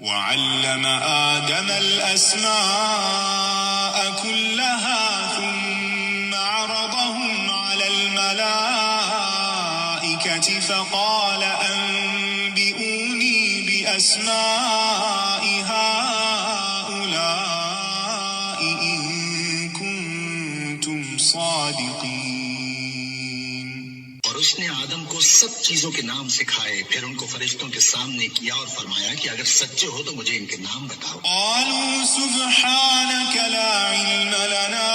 وعلم آدم الأسماء كلها ثم عرضهم على الملائكة فقال أنبئوني بأسماء هؤلاء إن كنتم صادقين. اور اس نے آدم کو سب چیزوں کے نام سکھائے، پھر ان کو فرشتوں کے سامنے کیا اور فرمایا کہ اگر سچے ہو تو مجھے ان کے نام بتاؤ۔ قالوا سبحانك لا علم لنا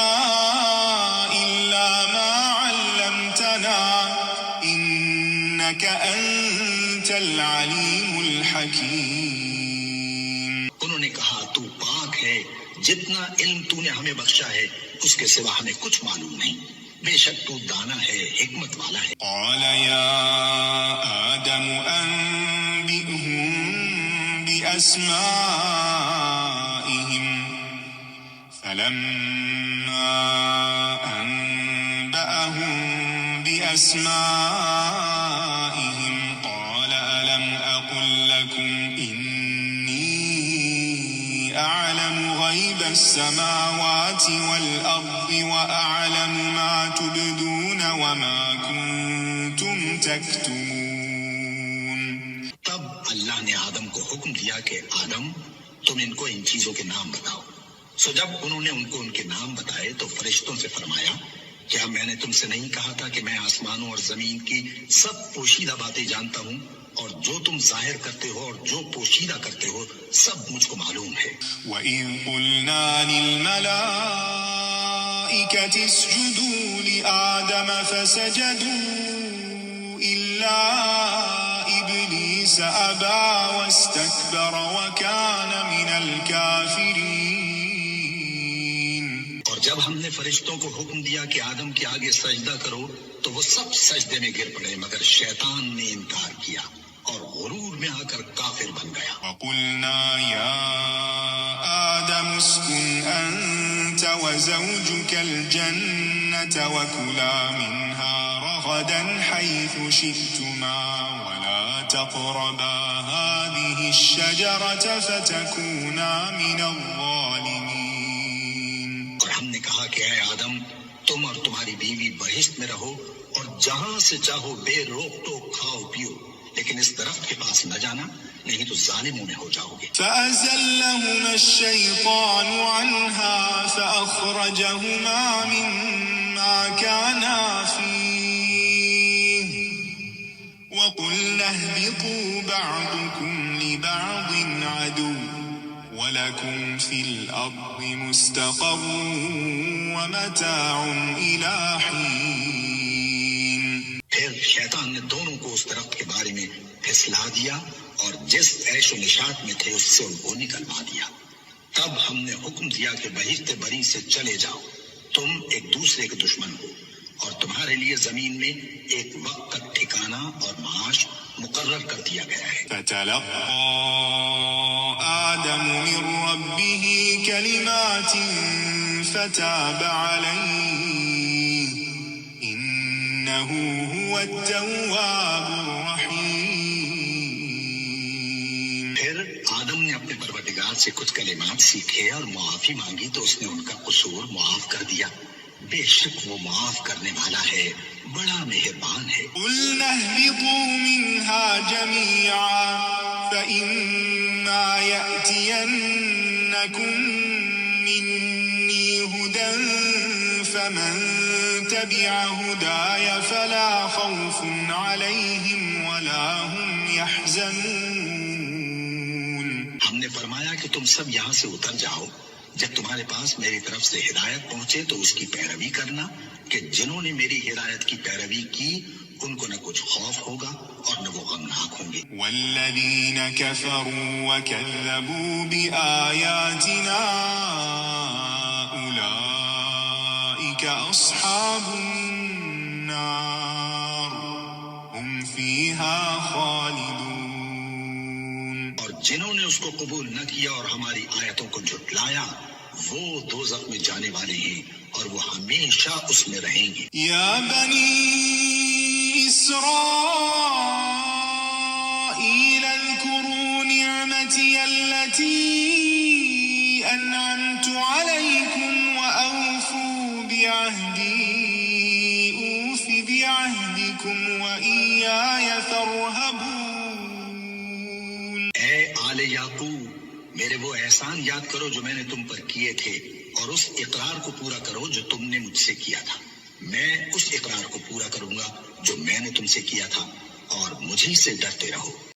إلا ما علمتنا إنك أنت العليم الحكيم۔ انہوں نے کہا تو پاک ہے، جتنا علم تو نے ہمیں بخشا ہے اس کے سوا ہمیں کچھ معلوم نہیں، بے شک تو دانا ہے، حکمت والا ہے۔ قال يا آدم أنبئهم بأسمائهم فلما أنبأهم بأسمائهم قال ألم أقل لكم إني أعلم غيب السماوات والأرض وأعلم ما تبدون وما كنتم تكتمون۔ تب اللہ نے آدم کو حکم دیا کہ آدم تم ان کو ان چیزوں کے نام بتاؤ۔ سو جب انہوں نے ان کو ان کے نام بتائے تو فرشتوں سے فرمایا کیا میں نے تم سے نہیں کہا تھا کہ میں آسمانوں اور زمین کی سب پوشیدہ باتیں جانتا ہوں، اور جو تم ظاہر کرتے ہو اور جو پوشیدہ کرتے ہو سب مجھ کو معلوم ہے۔ وَإِذْ قُلْنَا لِلْمَلَائِكَةِ اسْجُدُوا لِآدَمَ فَسَجَدُوا إِلَّا إِبْلِيسَ أَبَى وَاسْتَكْبَرَ وَكَانَ مِنَ الْكَافِرِينَ۔ اور جب ہم نے فرشتوں کو حکم دیا کہ آدم کے آگے سجدہ کرو تو وہ سب سجدے میں گر پڑے مگر شیطان نے انکار کیا اور غرور میں آ کر کافر بن گیا۔ وَقُلْنَا يَا آدَمُ اسْكُنْ أَنْتَ وَزَوْجُكَ الْجَنَّةَ وَكُلَا مِنْهَا رَغَدًا حَيْثُ شِئْتُمَا وَلَا تَقْرَبَا هَٰذِهِ الشَّجَرَةَ فَتَكُونَا مِنَ الظَّالِمِينَ۔ اور ہم نے کہا کہ اے آدم تم اور تمہاری بیوی بہشت میں رہو اور جہاں سے چاہو بے روک ٹوک کھاؤ پیو، لیکن اس درخت کے پاس نہ جانا نہیں تو ظالموں میں ہو جاؤ گے۔ فَأَزَلَّهُمَا الشَّيْطَانُ عَنْهَا فَأَخْرَجَهُمَا مِمَّا كَانَا فِيهِ وَقُلْنَا اهْبِطُوا بَعْضُكُمْ لِبَعْضٍ عَدُوٌّ وَلَكُمْ فِي الْأَرْضِ مُسْتَقَرٌّ وَمَتَاعٌ إِلَىٰ حِينٍ۔ پھر شیطان نے دونوں کو اس درخت کے بارے میں پھسلا دیا اور جس عیش و نشاط میں تھے اس سے ان کو نکلوا دیا۔ تب ہم نے حکم دیا کہ بہشت بری سے چلے جاؤ، تم ایک دوسرے کے دشمن ہو، اور تمہارے لیے زمین میں ایک وقت تک ٹھکانہ اور معاش مقرر کر دیا گیا ہے۔ فَتَلَقَّىٰ آدَمُ مِن رَّبِّهِ كَلِمَاتٍ فَتَابَ عَلَيْهِ إِنَّهُ هُوَ التَّوَّابُ الرَّحِيمُ۔ پھر آدم نے اپنے پروردگار سے کچھ کلمات سیکھے اور معافی مانگی تو اس نے ان کا قصور معاف کر دیا، بے شک وہ معاف کرنے والا ہے، بڑا مہربان ہے۔ قُلْنَا اهْبِطُوا مِنْهَا جَمِيعًا فَإِمَّا يَأْتِيَنَّكُم مِّنِّي هُدًى فَمَن تَبِعَ هُدَايَ فَلَا خَوْفٌ عَلَيْهِمْ وَلَا هُمْ يَحْزَنُونَ۔ ہم نے فرمایا کہ تم سب یہاں سے اتر جاؤ، جب تمہارے پاس میری طرف سے ہدایت پہنچے تو اس کی پیروی کرنا کہ جنہوں نے میری ہدایت کی پیروی کی ان کو نہ کچھ خوف ہوگا اور نہ وہ غمناک ہوں گے۔ وَالَّذِينَ كَفَرُوا وَكَذَّبُوا بِآيَاتِنَا أُولَٰئِكَ أَصْحَابُ النَّارِ هُمْ فِيهَا خَالِدُونَ۔ اور جنہوں نے اس کو قبول نہ کیا اور ہماری آیتوں کو جھٹلایا وہ دوزخ میں جانے والے ہیں اور وہ ہمیشہ اس میں رہیں گے۔ یا بنی اسرائیل واذكروا نعمتي التي أنعمت عليكم وأوفوا بعهدي أوف بعهدكم وإياي فارهبون. اے آل یعقوب، میرے وہ احسان یاد کرو جو میں نے تم پر کیے تھے، اور اس اقرار کو پورا کرو جو تم نے مجھ سے کیا تھا. میں اس اقرار کو پورا کروں گا جو میں نے تم سے کیا تھا، اور مجھے سے ڈرتے رہو.